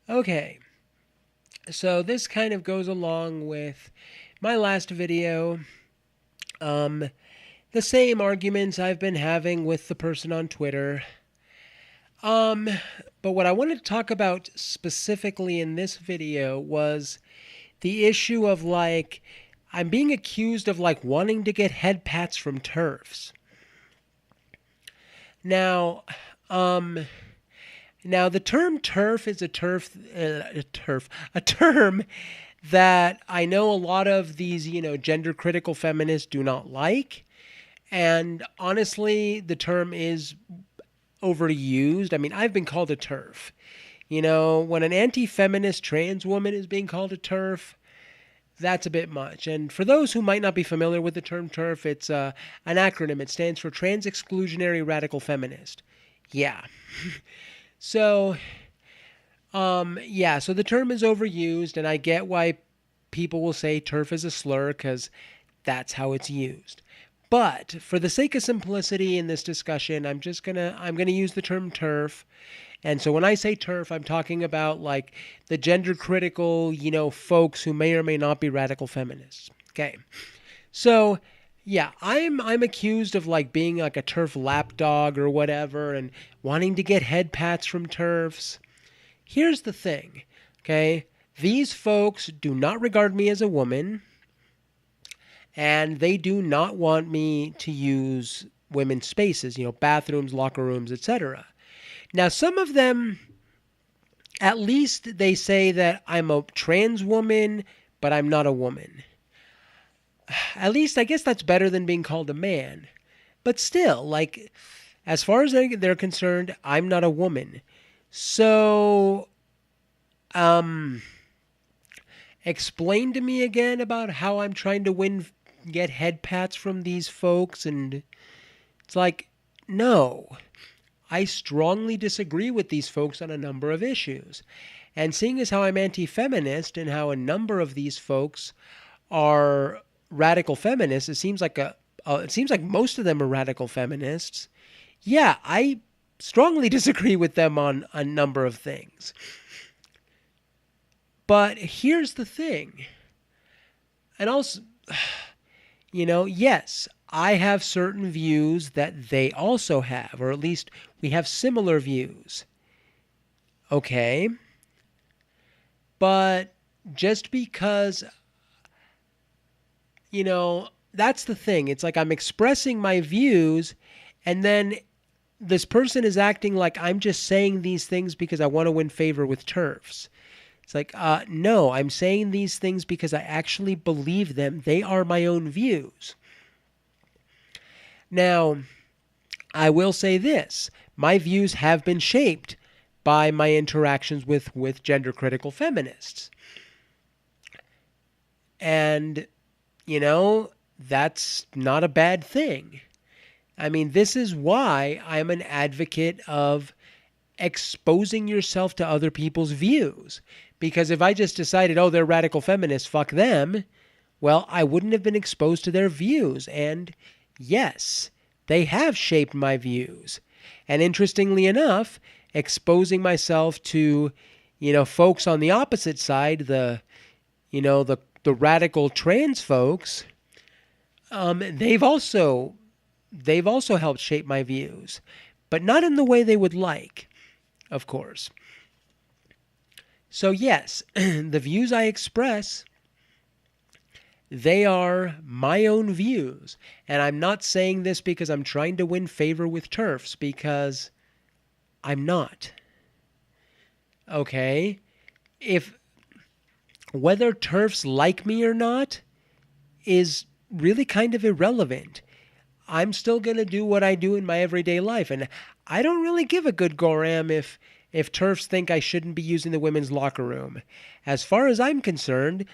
Okay, so this kind of goes along with my last video. Um, the same arguments I've been having with the person on Twitter. Um, but what I wanted to talk about specifically in this video was the issue of like I'm being accused of like wanting to get head pats from TERFs. Now, um, now the term TERF is a term that I know a lot of these, gender critical feminists do not like. And honestly, the term is overused. I mean, I've been called a TERF. When an anti feminist trans woman is being called a TERF, that's a bit much. And for those who might not be familiar with the term TERF, it's an acronym. It stands for Trans Exclusionary Radical Feminist. Yeah. So, so the term is overused, and I get why people will say TERF is a slur because that's how it's used. But for the sake of simplicity in this discussion, I'm gonna use the term TERF. And so when I say TERF, I'm talking about like the gender critical, folks who may or may not be radical feminists. Okay. So yeah, I'm accused of like being like a TERF lapdog or whatever and wanting to get head pats from TERFs. Here's the thing, okay? These folks do not regard me as a woman, and they do not want me to use women's spaces, bathrooms, locker rooms, etc. Now, some of them, at least they say that I'm a trans woman, but I'm not a woman. At least I guess that's better than being called a man. But still, like, as far as they're concerned, I'm not a woman. So, um, explain to me again about how I'm trying to get head pats from these folks. And it's like, no, I strongly disagree with these folks on a number of issues. And seeing as how I'm anti feminist and how a number of these folks are radical feminists, it seems like most of them are radical feminists. Yeah, I strongly disagree with them on a number of things. But here's the thing. And also, yes, I have certain views that they also have, or at least we have similar views. Okay. But just because, that's the thing. It's like I'm expressing my views, and then this person is acting like I'm just saying these things because I want to win favor with TERFs. It's like, no, I'm saying these things because I actually believe them. They are my own views. Now, I will say this. My views have been shaped by my interactions with gender critical feminists. And, that's not a bad thing. I mean, this is why I'm an advocate of exposing yourself to other people's views. Because if I just decided, oh, they're radical feminists, fuck them, well, I wouldn't have been exposed to their views. And yes, they have shaped my views. And interestingly enough, exposing myself to, folks on the opposite side, the radical trans folks, they've also helped shape my views, but not in the way they would like, of course. So yes, the views I express, they are my own views. And I'm not saying this because I'm trying to win favor with TERFs, because I'm not. Okay? If whether TERFs like me or not is really kind of irrelevant. I'm still going to do what I do in my everyday life. And I don't really give a good goram if TERFs think I shouldn't be using the women's locker room. As far as I'm concerned,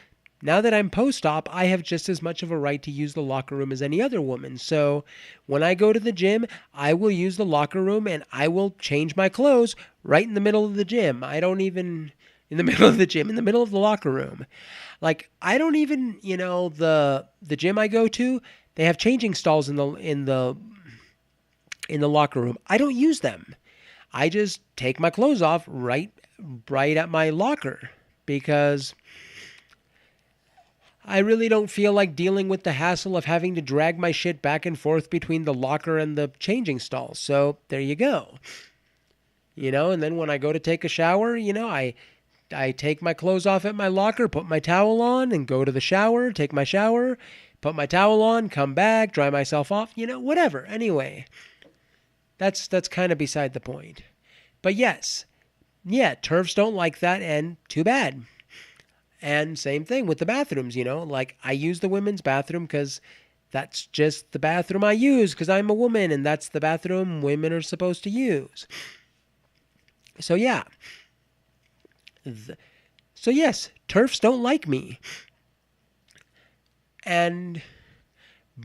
now that I'm post-op, I have just as much of a right to use the locker room as any other woman. So when I go to the gym, I will use the locker room and I will change my clothes right in the middle of the gym. I don't even... In the middle of the gym, in the middle of the locker room. Like, I don't even, the gym I go to, they have changing stalls in the locker room. I don't use them. I just take my clothes off right at my locker because I really don't feel like dealing with the hassle of having to drag my shit back and forth between the locker and the changing stalls. So there you go. And then when I go to take a shower, I take my clothes off at my locker, put my towel on, and go to the shower, take my shower, put my towel on, come back, dry myself off, whatever. Anyway, that's kind of beside the point. But yes, yeah, TERFs don't like that, and too bad. And same thing with the bathrooms, like I use the women's bathroom because that's just the bathroom I use because I'm a woman and that's the bathroom women are supposed to use. So yeah. So yes, TERFs don't like me.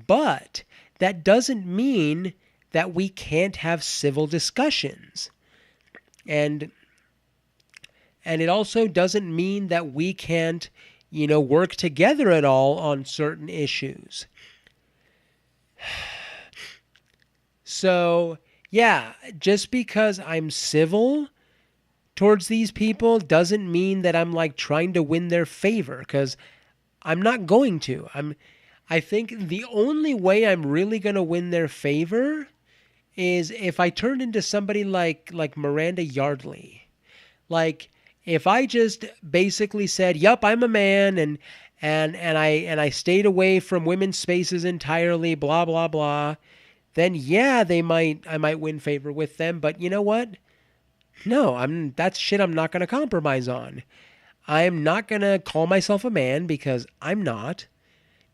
But that doesn't mean that we can't have civil discussions. And it also doesn't mean that we can't, work together at all on certain issues. So, yeah, just because I'm civil towards these people doesn't mean that I'm like trying to win their favor, because I'm not going to. I think the only way I'm really going to win their favor is if I turn into somebody like Miranda Yardley. Like, if I just basically said, "Yup, I'm a man," and I stayed away from women's spaces entirely, blah blah blah, then yeah, I might win favor with them. But you know what? No, that's shit I'm not going to compromise on. I'm not going to call myself a man because I'm not.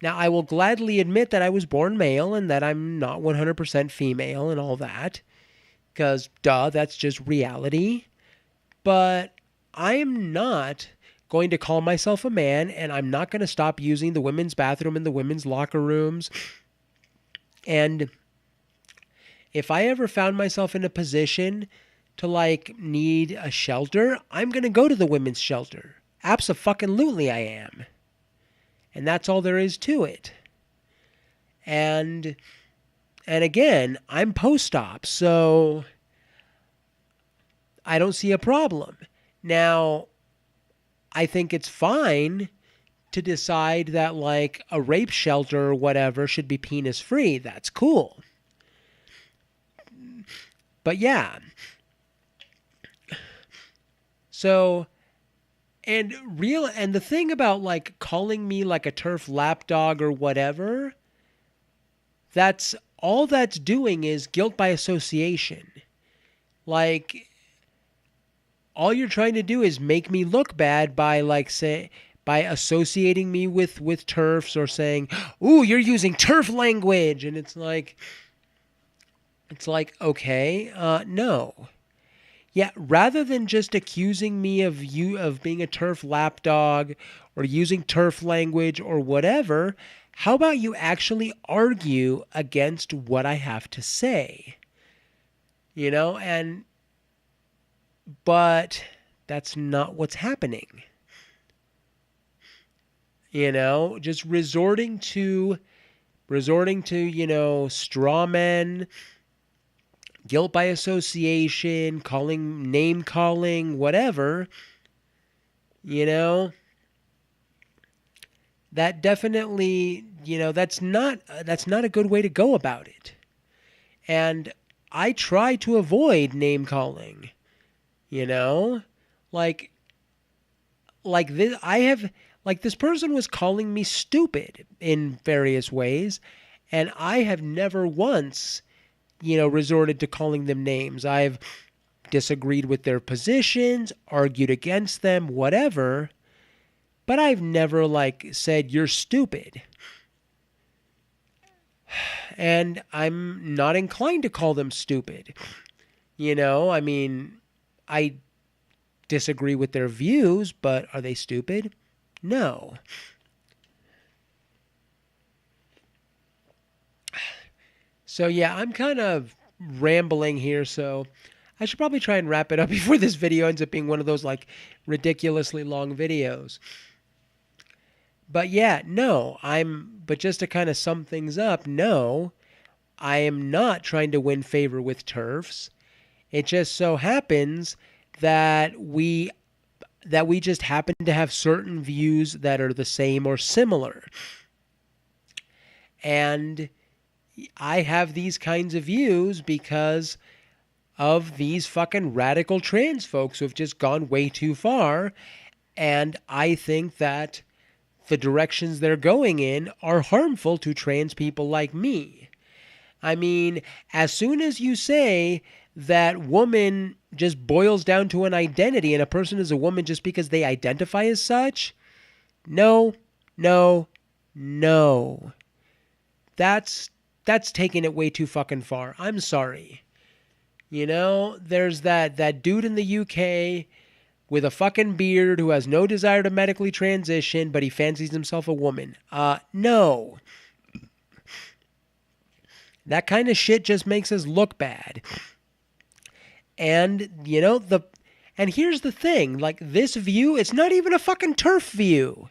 Now, I will gladly admit that I was born male and that I'm not 100% female and all that, because duh, that's just reality. But I am not going to call myself a man, and I'm not going to stop using the women's bathroom and the women's locker rooms. And if I ever found myself in a position to like need a shelter, I'm going to go to the women's shelter. Abso-fucking-lutely I am. And that's all there is to it. And again, I'm post-op, so I don't see a problem. Now, I think it's fine to decide that like a rape shelter or whatever should be penis free. That's cool. But yeah. So, and the thing about like calling me like a TERF lapdog or whatever, that's all that's doing is guilt by association. Like, all you're trying to do is make me look bad by by associating me with TERFs or saying, "Ooh, you're using TERF language," and it's like, okay, no. Yeah, rather than just accusing me of being a TERF lapdog or using TERF language or whatever, how about you actually argue against what I have to say? But that's not what's happening. Just resorting to, straw men, guilt by association, name calling, whatever, that definitely, that's not a good way to go about it. And I try to avoid name calling, like this. This person was calling me stupid in various ways, and I have never once resorted to calling them names. I've disagreed with their positions, argued against them, whatever, but I've never said you're stupid. And I'm not inclined to call them stupid. I disagree with their views, but are they stupid? No. So yeah, I'm kind of rambling here, so I should probably try and wrap it up before this video ends up being one of those ridiculously long videos. But yeah, no, but just to kind of sum things up, no, I am not trying to win favor with TERFs. It just so happens that we just happen to have certain views that are the same or similar. And I have these kinds of views because of these fucking radical trans folks who have just gone way too far. And I think that the directions they're going in are harmful to trans people like me. I mean, as soon as you say that woman just boils down to an identity and a person is a woman just because they identify as such, no, no, no. That's taking it way too fucking far. I'm sorry. You know, there's that dude in the UK with a fucking beard who has no desire to medically transition, but he fancies himself a woman. No. That kind of shit just makes us look bad. And, you know, and here's the thing, like this view, it's not even a fucking TERF view.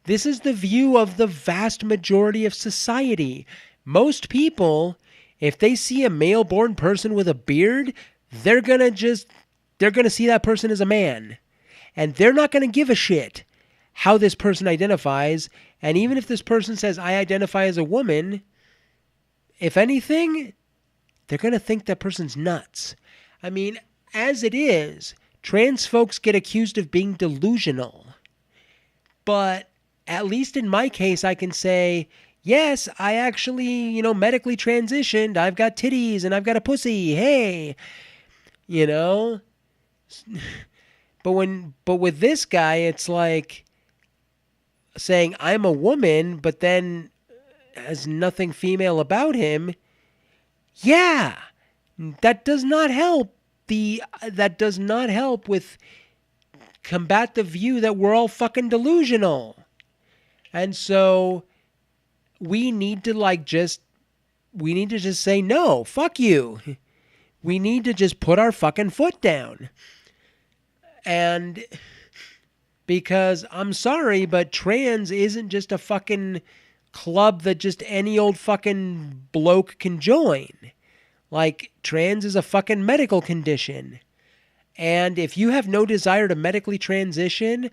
This is the view of the vast majority of society. Most people, if they see a male-born person with a beard, they're going to see that person as a man. And they're not going to give a shit how this person identifies. And even if this person says, I identify as a woman, if anything, they're going to think that person's nuts. I mean, as it is, trans folks get accused of being delusional. But at least in my case, I can say, yes, I actually, medically transitioned. I've got titties and I've got a pussy. Hey, But with this guy, it's like saying I'm a woman, but then has nothing female about him. Yeah, that does not help. That does not help with combat the view that we're all fucking delusional. And so we need to just say no, fuck you. We need to just put our fucking foot down. And because I'm sorry, but trans isn't just a fucking club that just any old fucking bloke can join. Like, trans is a fucking medical condition. And if you have no desire to medically transition,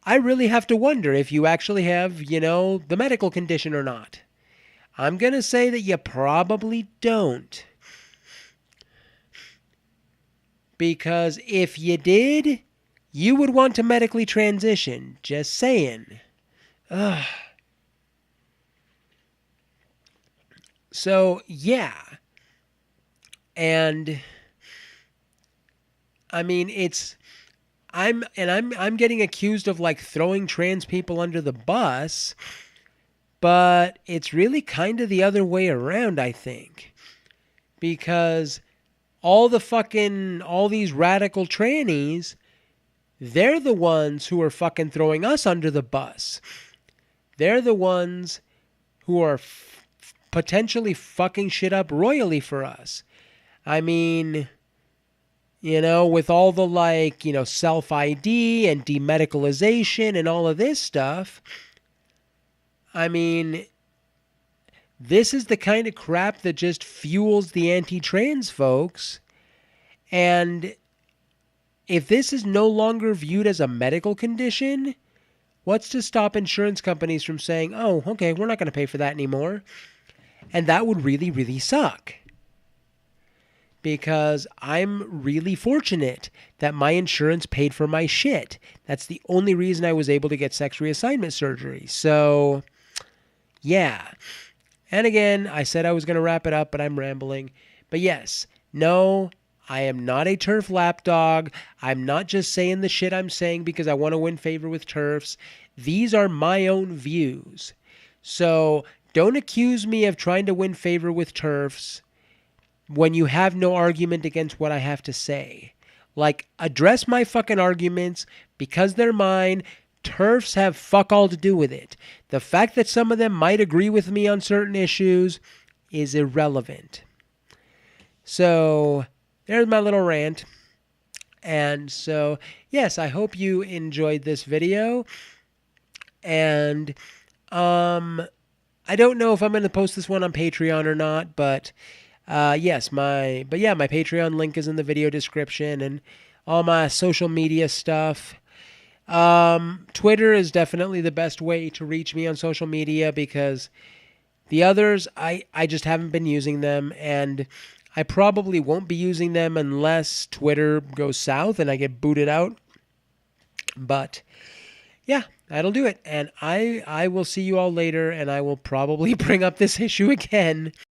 I really have to wonder if you actually have, the medical condition or not. I'm going to say that you probably don't. Because if you did, you would want to medically transition. Just saying. Ugh. So, yeah. And I mean, I'm getting accused of like throwing trans people under the bus, but it's really kind of the other way around, I think. Because all these radical trannies, they're the ones who are fucking throwing us under the bus. They're the ones who are potentially fucking shit up royally for us. I mean, with all the self-ID and demedicalization and all of this stuff, I mean, this is the kind of crap that just fuels the anti-trans folks. And if this is no longer viewed as a medical condition, what's to stop insurance companies from saying, oh, okay, we're not going to pay for that anymore? And that would really, really suck. Because I'm really fortunate that my insurance paid for my shit. That's the only reason I was able to get sex reassignment surgery. So, yeah. And again, I said I was going to wrap it up, but I'm rambling. But yes, no, I am not a TERF lapdog. I'm not just saying the shit I'm saying because I want to win favor with TERFs. These are my own views. So don't accuse me of trying to win favor with TERFs when you have no argument against what I have to say. Like, address my fucking arguments because they're mine. TERFs have fuck all to do with it. The fact that some of them might agree with me on certain issues is irrelevant. So, there's my little rant. And so, yes, I hope you enjoyed this video. And, I don't know if I'm going to post this one on Patreon or not, but Yes, my Patreon link is in the video description, and all my social media stuff. Twitter is definitely the best way to reach me on social media because the others, I just haven't been using them, and I probably won't be using them unless Twitter goes south and I get booted out. But yeah, that'll do it. And I will see you all later, and I will probably bring up this issue again.